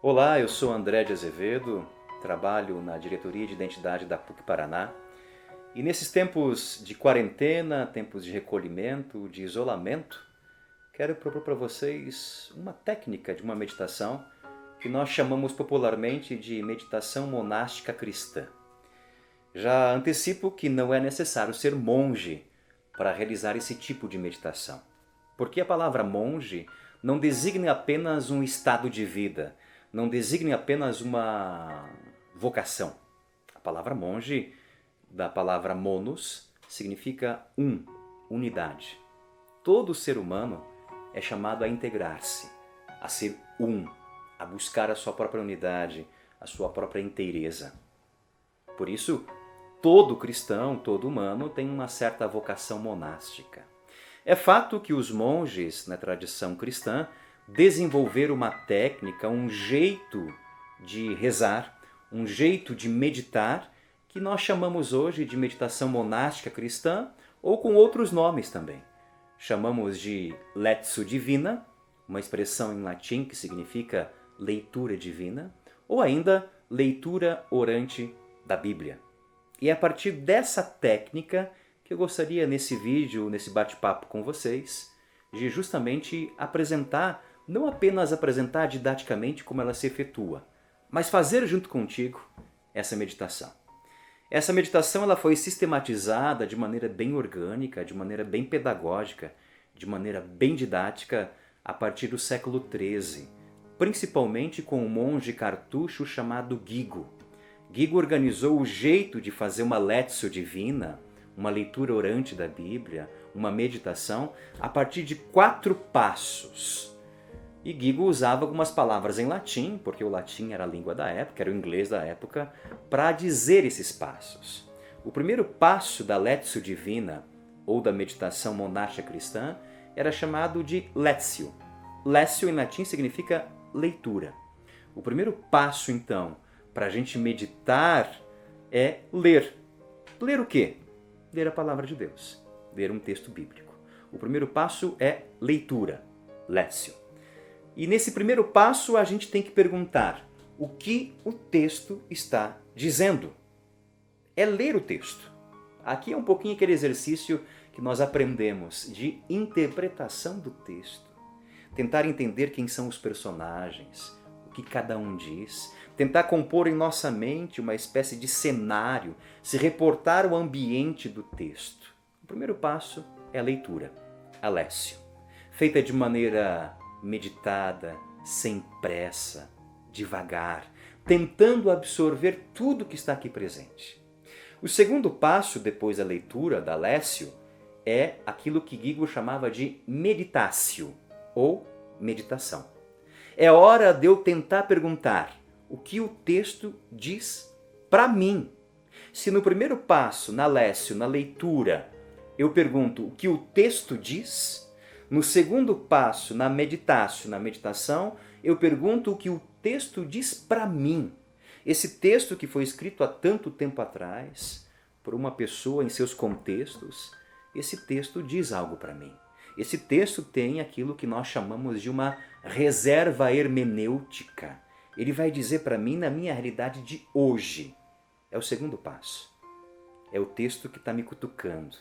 Olá, eu sou André de Azevedo, trabalho na Diretoria de Identidade da PUC Paraná e nesses tempos de quarentena, tempos de recolhimento, de isolamento, quero propor para vocês uma técnica de uma meditação que nós chamamos popularmente de meditação monástica cristã. Já antecipo que não é necessário ser monge para realizar esse tipo de meditação, porque a palavra monge não designa apenas um estado de vida, não designa apenas uma vocação. A palavra monge, da palavra monos, significa unidade. Todo ser humano é chamado a integrar-se, a ser a buscar a sua própria unidade, a sua própria inteireza. Por isso, todo cristão, todo humano tem uma certa vocação monástica. É fato que os monges, na tradição cristã, desenvolveram uma técnica, um jeito de rezar, um jeito de meditar, que nós chamamos hoje de meditação monástica cristã, ou com outros nomes também. Chamamos de Lectio Divina, uma expressão em latim que significa leitura divina, ou ainda leitura orante da Bíblia. E é a partir dessa técnica que eu gostaria nesse vídeo, nesse bate-papo com vocês, de justamente apresentar, não apenas apresentar didaticamente como ela se efetua, mas fazer junto contigo essa meditação. Essa meditação ela foi sistematizada de maneira bem orgânica, de maneira bem pedagógica, de maneira bem didática a partir do século XIII, principalmente com um monge cartucho chamado Guigo. Guigo organizou o jeito de fazer uma Lectio Divina, uma leitura orante da Bíblia, uma meditação, a partir de 4 passos. E Guigo usava algumas palavras em latim, porque o latim era a língua da época, era o inglês da época, para dizer esses passos. O primeiro passo da Lectio Divina, ou da meditação monástica cristã, era chamado de Lectio. Lectio em latim significa leitura. O primeiro passo, então, para a gente meditar é ler. Ler o quê? Ler a palavra de Deus, ler um texto bíblico. O primeiro passo é leitura, Lectio. E nesse primeiro passo a gente tem que perguntar o que o texto está dizendo. É ler o texto. Aqui é um pouquinho aquele exercício que nós aprendemos de interpretação do texto. Tentar entender quem são os personagens, o que cada um diz. Tentar compor em nossa mente uma espécie de cenário, se reportar o ambiente do texto. O primeiro passo é a leitura, a Lectio, feita de maneira meditada, sem pressa, devagar, tentando absorver tudo que está aqui presente. O segundo passo, depois da leitura da Lectio, é aquilo que Guigo chamava de meditatio, ou meditação. É hora de eu tentar perguntar o que o texto diz para mim. Se no primeiro passo, na Lectio, na leitura, eu pergunto o que o texto diz, no segundo passo, na meditatio, na meditação, eu pergunto o que o texto diz para mim. Esse texto que foi escrito há tanto tempo atrás, por uma pessoa em seus contextos, esse texto diz algo para mim. Esse texto tem aquilo que nós chamamos de uma reserva hermenêutica. Ele vai dizer para mim na minha realidade de hoje. É o segundo passo. É o texto que está me cutucando,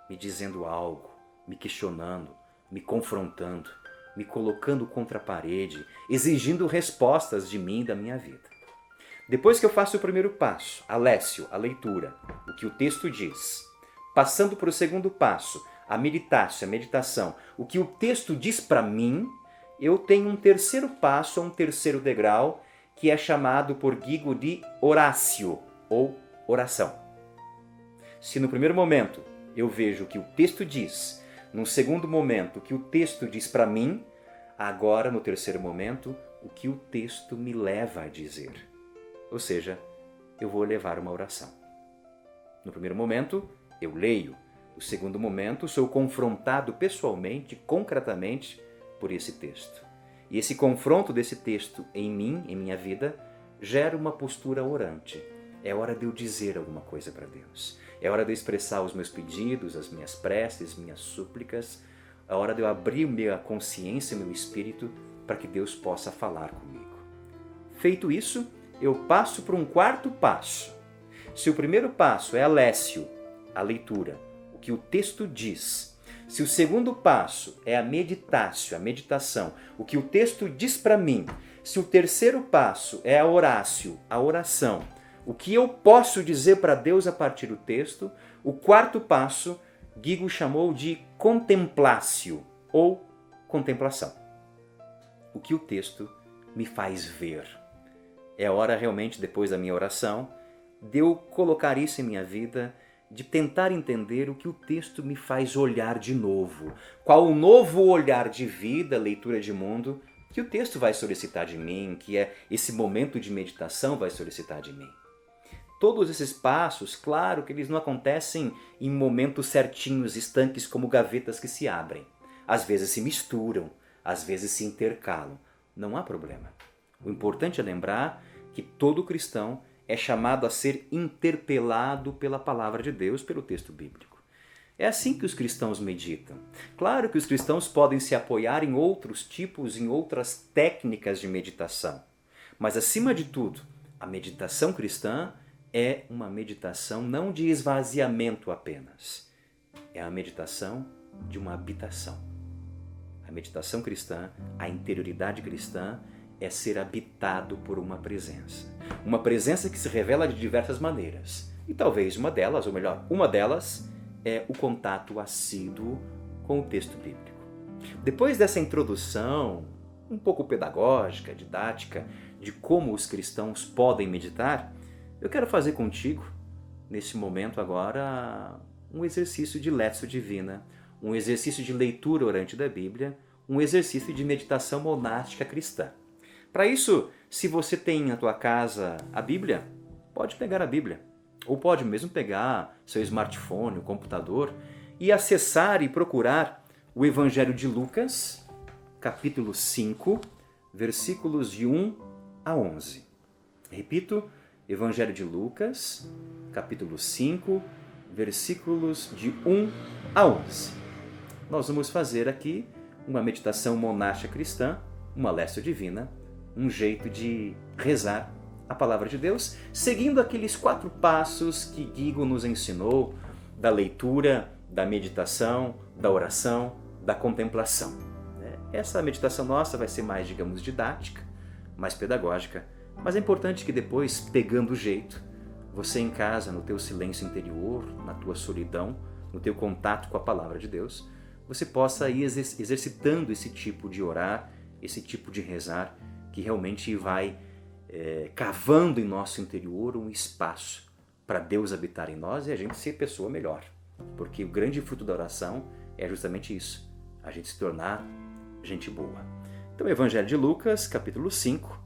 me dizendo algo, me questionando, me confrontando, me colocando contra a parede, exigindo respostas de mim e da minha vida. Depois que eu faço o primeiro passo, a Lectio, a leitura, o que o texto diz, passando para o segundo passo, a meditatio, a meditação, o que o texto diz para mim, eu tenho um terceiro passo, um terceiro degrau, que é chamado por Guigo de oratio, ou oração. Se no primeiro momento eu vejo o que o texto diz, no segundo momento o que o texto diz para mim, agora no terceiro momento o que o texto me leva a dizer. Ou seja, eu vou levar uma oração. No primeiro momento eu leio, no segundo momento sou confrontado pessoalmente, concretamente, por esse texto. E esse confronto desse texto em mim, em minha vida, gera uma postura orante. É hora de eu dizer alguma coisa para Deus. É hora de eu expressar os meus pedidos, as minhas preces, minhas súplicas. É hora de eu abrir minha consciência, meu espírito, para que Deus possa falar comigo. Feito isso, eu passo para um quarto passo. Se o primeiro passo é a lécio, a leitura, o que o texto diz. Se o segundo passo é a meditácio, a meditação, o que o texto diz para mim. Se o terceiro passo é a orácio, a oração, o que eu posso dizer para Deus a partir do texto. O quarto passo, Guigo chamou de contemplácio, ou contemplação. O que o texto me faz ver. É hora realmente, depois da minha oração, de eu colocar isso em minha vida, de tentar entender o que o texto me faz olhar de novo. Qual o novo olhar de vida, leitura de mundo, que o texto vai solicitar de mim, que é esse momento de meditação vai solicitar de mim. Todos esses passos, claro que eles não acontecem em momentos certinhos, estanques como gavetas que se abrem. Às vezes se misturam, às vezes se intercalam. Não há problema. O importante é lembrar que todo cristão é chamado a ser interpelado pela palavra de Deus, pelo texto bíblico. É assim que os cristãos meditam. Claro que os cristãos podem se apoiar em outros tipos, em outras técnicas de meditação. Mas, acima de tudo, a meditação cristã é uma meditação não de esvaziamento apenas. É a meditação de uma habitação. A meditação cristã, a interioridade cristã, é ser habitado por uma presença. Uma presença que se revela de diversas maneiras. E talvez uma delas, ou melhor, uma delas, é o contato assíduo com o texto bíblico. Depois dessa introdução, um pouco pedagógica, didática, de como os cristãos podem meditar, eu quero fazer contigo, nesse momento agora, um exercício de lécio divina, um exercício de leitura orante da Bíblia, um exercício de meditação monástica cristã. Para isso, se você tem na tua casa a Bíblia, pode pegar a Bíblia. Ou pode mesmo pegar seu smartphone, o computador, e acessar e procurar o Evangelho de Lucas, capítulo 5, versículos de 1 a 11. Repito, Evangelho de Lucas, capítulo 5, versículos de 1 a 11. Nós vamos fazer aqui uma meditação monástica cristã, uma lécio divina, um jeito de rezar a palavra de Deus, seguindo aqueles 4 passos que Guigo nos ensinou, da leitura, da meditação, da oração, da contemplação. Essa meditação nossa vai ser mais, digamos, didática, mais pedagógica, mas é importante que depois, pegando o jeito, você em casa, no teu silêncio interior, na tua solidão, no teu contato com a palavra de Deus, você possa ir exercitando esse tipo de orar, esse tipo de rezar, que realmente vai cavando em nosso interior um espaço para Deus habitar em nós e a gente ser pessoa melhor. Porque o grande fruto da oração é justamente isso, a gente se tornar gente boa. Então, Evangelho de Lucas, capítulo 5,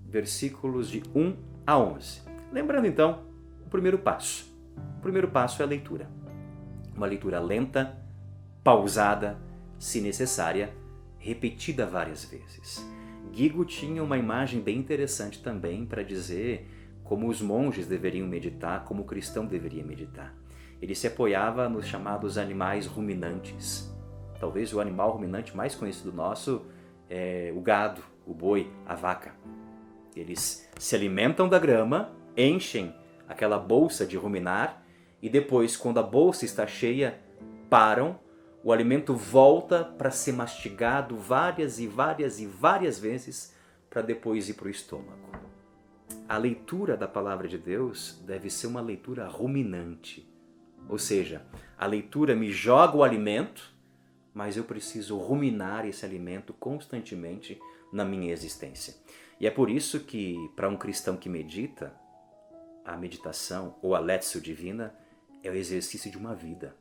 versículos de 1 a 11. Lembrando então, o primeiro passo. O primeiro passo é a leitura. Uma leitura lenta, pausada, se necessária, repetida várias vezes. Guigo tinha uma imagem bem interessante também para dizer como os monges deveriam meditar, como o cristão deveria meditar. Ele se apoiava nos chamados animais ruminantes. Talvez o animal ruminante mais conhecido nosso é o gado, o boi, a vaca. Eles se alimentam da grama, enchem aquela bolsa de ruminar e depois, quando a bolsa está cheia, param. O alimento volta para ser mastigado várias e várias e várias vezes para depois ir para o estômago. A leitura da palavra de Deus deve ser uma leitura ruminante. Ou seja, a leitura me joga o alimento, mas eu preciso ruminar esse alimento constantemente na minha existência. E é por isso que, para um cristão que medita, a meditação ou a lécio divina é o exercício de uma vida.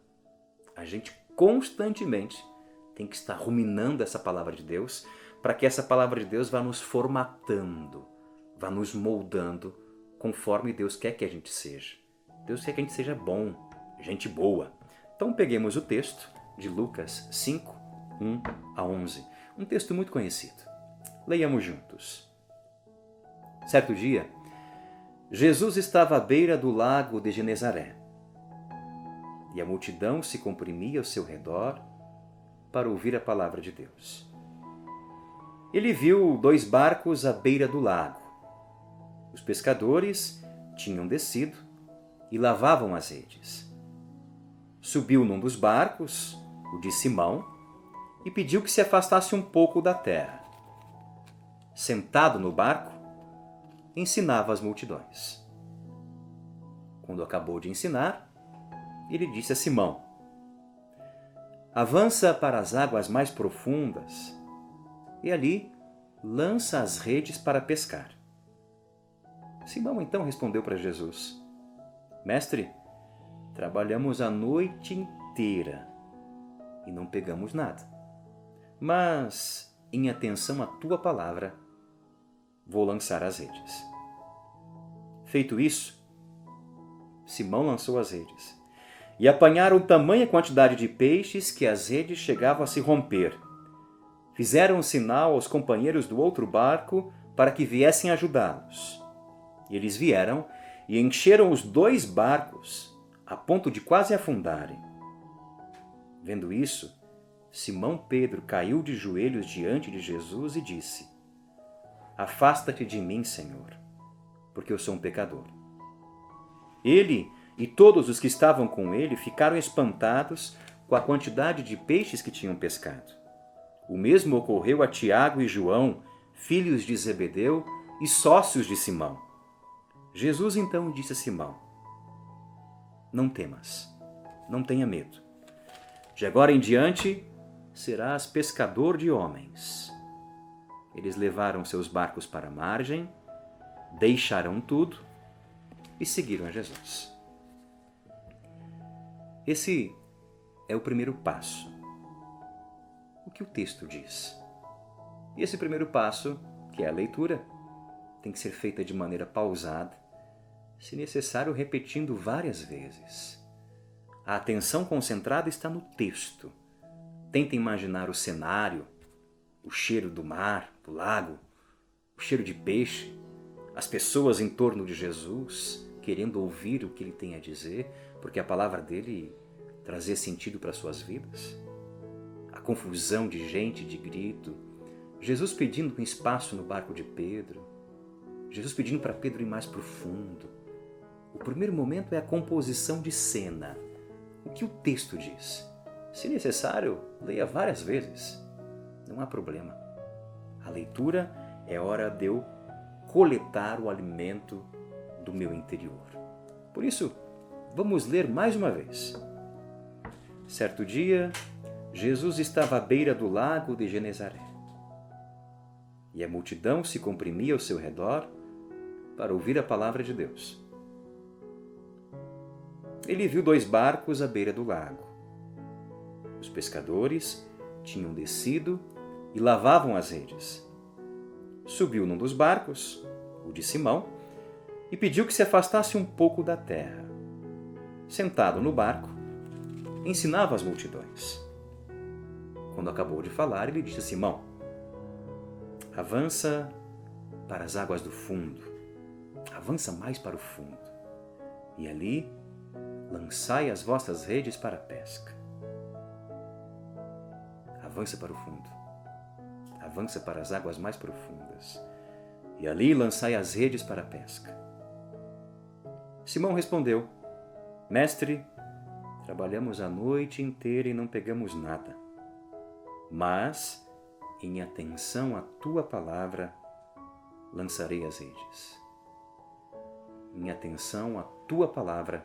A gente constantemente tem que estar ruminando essa palavra de Deus para que essa palavra de Deus vá nos formatando, vá nos moldando conforme Deus quer que a gente seja. Deus quer que a gente seja bom, gente boa. Então peguemos o texto de Lucas 5, 1 a 11. Um texto muito conhecido. Leiamos juntos. Certo dia, Jesus estava à beira do lago de Genezaré. E a multidão se comprimia ao seu redor para ouvir a palavra de Deus. Ele viu 2 barcos à beira do lago Os pescadores tinham descido e lavavam as redes. Subiu num dos barcos, o de Simão, e pediu que se afastasse um pouco da terra. Sentado no barco, ensinava as multidões. Quando acabou de ensinar, ele disse a Simão: avança para as águas mais profundas e ali lança as redes para pescar. Simão então respondeu para Jesus: Mestre, trabalhamos a noite inteira e não pegamos nada. Mas, em atenção à tua palavra, vou lançar as redes. Feito isso, Simão lançou as redes e apanharam tamanha quantidade de peixes que as redes chegavam a se romper. Fizeram um sinal aos companheiros do outro barco para que viessem ajudá-los. E eles vieram e encheram os 2 barcos, a ponto de quase afundarem. Vendo isso, Simão Pedro caiu de joelhos diante de Jesus e disse: afasta-te de mim, Senhor, porque eu sou um pecador. Ele e todos os que estavam com ele ficaram espantados com a quantidade de peixes que tinham pescado. O mesmo ocorreu a Tiago e João, filhos de Zebedeu e sócios de Simão. Jesus então disse a Simão: não temas, não tenha medo. De agora em diante, serás pescador de homens. Eles levaram seus barcos para a margem, deixaram tudo e seguiram a Jesus. Esse é o primeiro passo. O que o texto diz? E esse primeiro passo, que é a leitura, tem que ser feita de maneira pausada, se necessário repetindo várias vezes. A atenção concentrada está no texto. Tenta imaginar o cenário, o cheiro do mar, do lago, o cheiro de peixe, as pessoas em torno de Jesus, querendo ouvir o que ele tem a dizer, porque a palavra dele trazia sentido para suas vidas. A confusão de gente, de grito, Jesus pedindo um espaço no barco de Pedro, Jesus pedindo para Pedro ir mais profundo. O primeiro momento é a composição de cena. O que o texto diz? Se necessário, leia várias vezes. Não há problema. A leitura é hora de eu coletar o alimento do meu interior. Por isso, vamos ler mais uma vez. Certo dia, Jesus estava à beira do lago de Genezaré. E a multidão se comprimia ao seu redor para ouvir a palavra de Deus. Ele viu 2 barcos à beira do lago. Os pescadores tinham descido e lavavam as redes. Subiu num dos barcos, o de Simão, e pediu que se afastasse um pouco da terra. Sentado no barco, ensinava as multidões. Quando acabou de falar, ele disse a Simão: avança para as águas do fundo, avança mais para o fundo, e ali lançai as vossas redes para a pesca. Avança para o fundo, avança para as águas mais profundas, e ali lançai as redes para a pesca. Simão respondeu: Mestre, trabalhamos a noite inteira e não pegamos nada, mas, em atenção à tua palavra, lançarei as redes. Em atenção à tua palavra,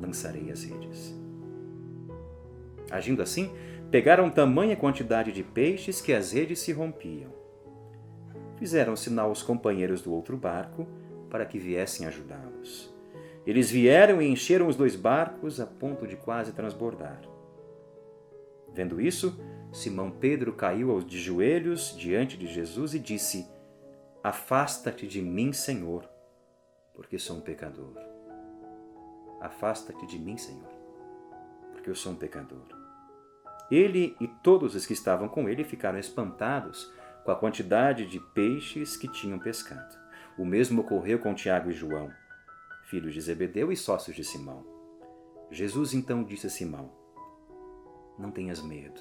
lançarei as redes. Agindo assim, pegaram tamanha quantidade de peixes que as redes se rompiam. Fizeram sinal aos companheiros do outro barco para que viessem ajudá-los. Eles vieram e encheram os 2 barcos a ponto de quase transbordar. Vendo isso, Simão Pedro caiu de joelhos diante de Jesus e disse: afasta-te de mim, Senhor, porque sou um pecador. Afasta-te de mim, Senhor, porque eu sou um pecador. Ele e todos os que estavam com ele ficaram espantados com a quantidade de peixes que tinham pescado. O mesmo ocorreu com Tiago e João, filhos de Zebedeu e sócios de Simão. Jesus então disse a Simão: não tenhas medo,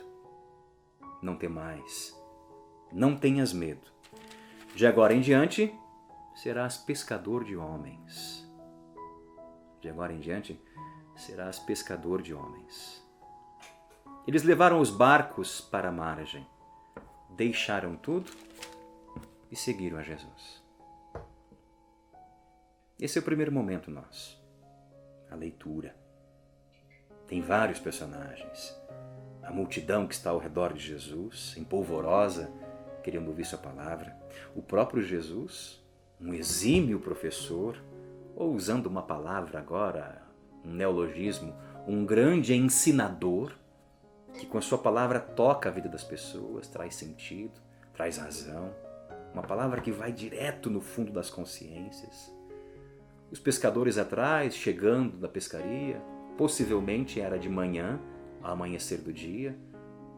não temais, não tenhas medo. De agora em diante, serás pescador de homens. De agora em diante, serás pescador de homens. Eles levaram os barcos para a margem, deixaram tudo e seguiram a Jesus. Esse é o primeiro momento nosso, a leitura. Tem vários personagens. A multidão que está ao redor de Jesus, empolvorosa, querendo ouvir sua palavra. O próprio Jesus, um exímio professor, ou usando uma palavra agora, um neologismo, um grande ensinador, que com a sua palavra toca a vida das pessoas, traz sentido, traz razão. Uma palavra que vai direto no fundo das consciências. Os pescadores atrás, chegando da pescaria, possivelmente era de manhã, ao amanhecer do dia,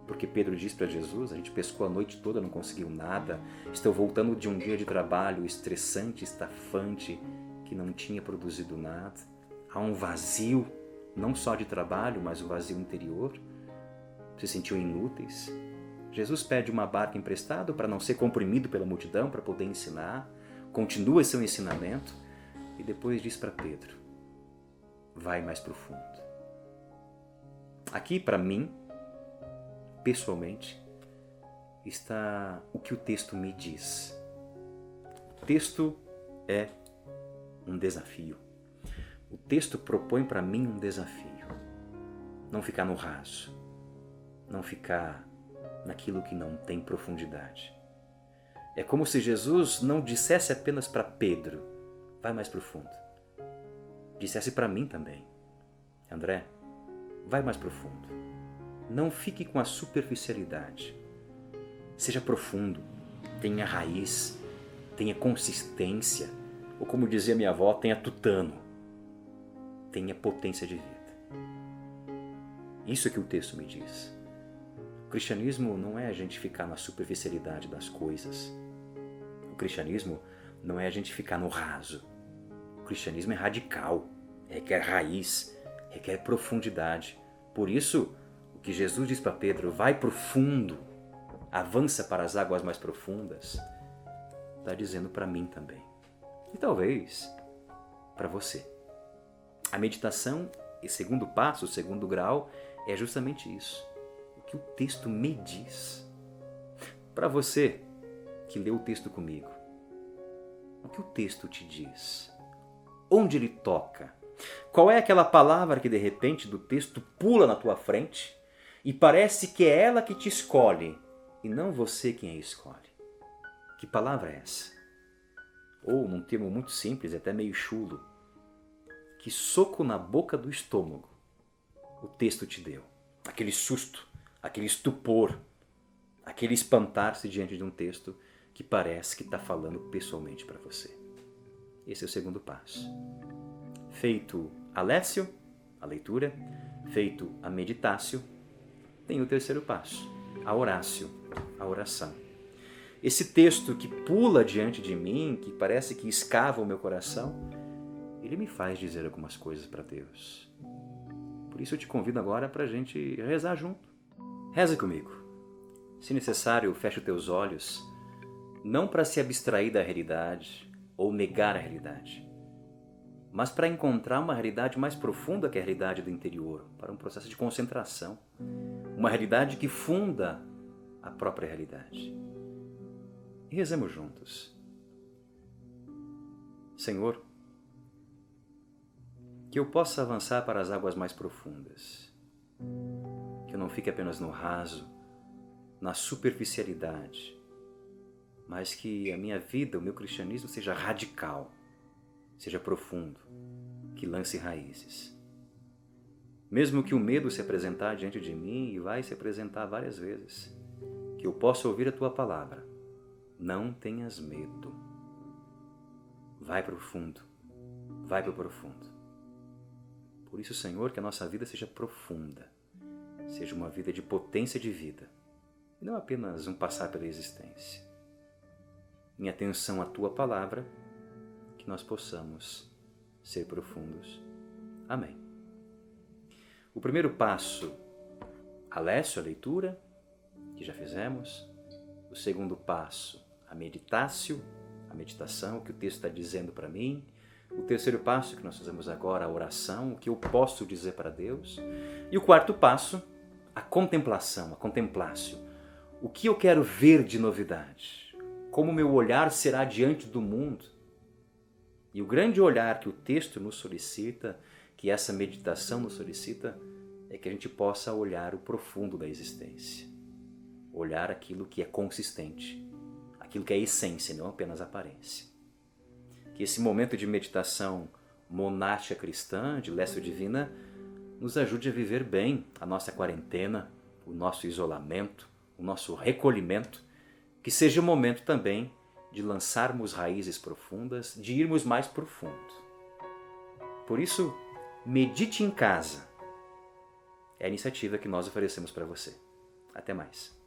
porque Pedro diz para Jesus, a gente pescou a noite toda, não conseguiu nada, estou voltando de um dia de trabalho estressante, estafante, que não tinha produzido nada. Há um vazio, não só de trabalho, mas um vazio interior. Se sentiam inúteis. Jesus pede uma barca emprestada para não ser comprimido pela multidão, para poder ensinar, continua seu ensinamento e depois diz para Pedro, vai mais profundo. Aqui, para mim, pessoalmente, está o que o texto me diz. O texto é um desafio. O texto propõe para mim um desafio. Não ficar no raso. Não ficar naquilo que não tem profundidade. É como se Jesus não dissesse apenas para Pedro, vai mais profundo. Dissesse para mim também, André, vai mais profundo. Não fique com a superficialidade. Seja profundo, tenha raiz, tenha consistência, ou como dizia minha avó, tenha tutano, tenha potência de vida. Isso é que o texto me diz. O cristianismo não é a gente ficar na superficialidade das coisas. O cristianismo não é a gente ficar no raso. O cristianismo é radical, requer raiz, requer profundidade. Por isso, o que Jesus diz para Pedro, vai profundo, avança para as águas mais profundas, está dizendo para mim também. E talvez para você. A meditação, e segundo passo, o segundo grau, é justamente isso. Que o texto me diz. Para você que leu o texto comigo, o que o texto te diz? Onde ele toca? Qual é aquela palavra que de repente do texto pula na tua frente e parece que é ela que te escolhe e não você quem a escolhe? Que palavra é essa? Ou, num termo muito simples, até meio chulo, que soco na boca do estômago o texto te deu? Aquele susto, aquele estupor, aquele espantar-se diante de um texto que parece que está falando pessoalmente para você. Esse é o segundo passo. Feito a lécio, a leitura, feito a meditácio, tem o terceiro passo, a orácio, a oração. Esse texto que pula diante de mim, que parece que escava o meu coração, ele me faz dizer algumas coisas para Deus. Por isso eu te convido agora para a gente rezar junto. Reza comigo. Se necessário, feche os teus olhos, não para se abstrair da realidade ou negar a realidade, mas para encontrar uma realidade mais profunda que a realidade do interior, para um processo de concentração, uma realidade que funda a própria realidade. E rezemos juntos. Senhor, que eu possa avançar para as águas mais profundas, que eu não fique apenas no raso, na superficialidade, mas que a minha vida, o meu cristianismo seja radical, seja profundo, que lance raízes. Mesmo que o medo se apresentar diante de mim, e vai se apresentar várias vezes, que eu possa ouvir a Tua palavra. Não tenhas medo. Vai profundo, vai para o profundo. Por isso, Senhor, que a nossa vida seja profunda, seja uma vida de potência de vida, e não apenas um passar pela existência. Em atenção à Tua palavra, que nós possamos ser profundos. Amém. O primeiro passo, a lécio, a leitura, que já fizemos. O segundo passo, a meditácio, a meditação, o que o texto está dizendo para mim. O terceiro passo que nós fazemos agora, a oração, o que eu posso dizer para Deus. E o quarto passo, a contemplação, a contemplácio. O que eu quero ver de novidade? Como meu olhar será diante do mundo? E o grande olhar que o texto nos solicita, que essa meditação nos solicita, é que a gente possa olhar o profundo da existência. Olhar aquilo que é consistente, aquilo que é essência, não apenas aparência. Que esse momento de meditação monástica cristã, de Lécio Divina, nos ajude a viver bem a nossa quarentena, o nosso isolamento, o nosso recolhimento, que seja o momento também de lançarmos raízes profundas, de irmos mais profundo. Por isso, medite em casa. É a iniciativa que nós oferecemos para você. Até mais.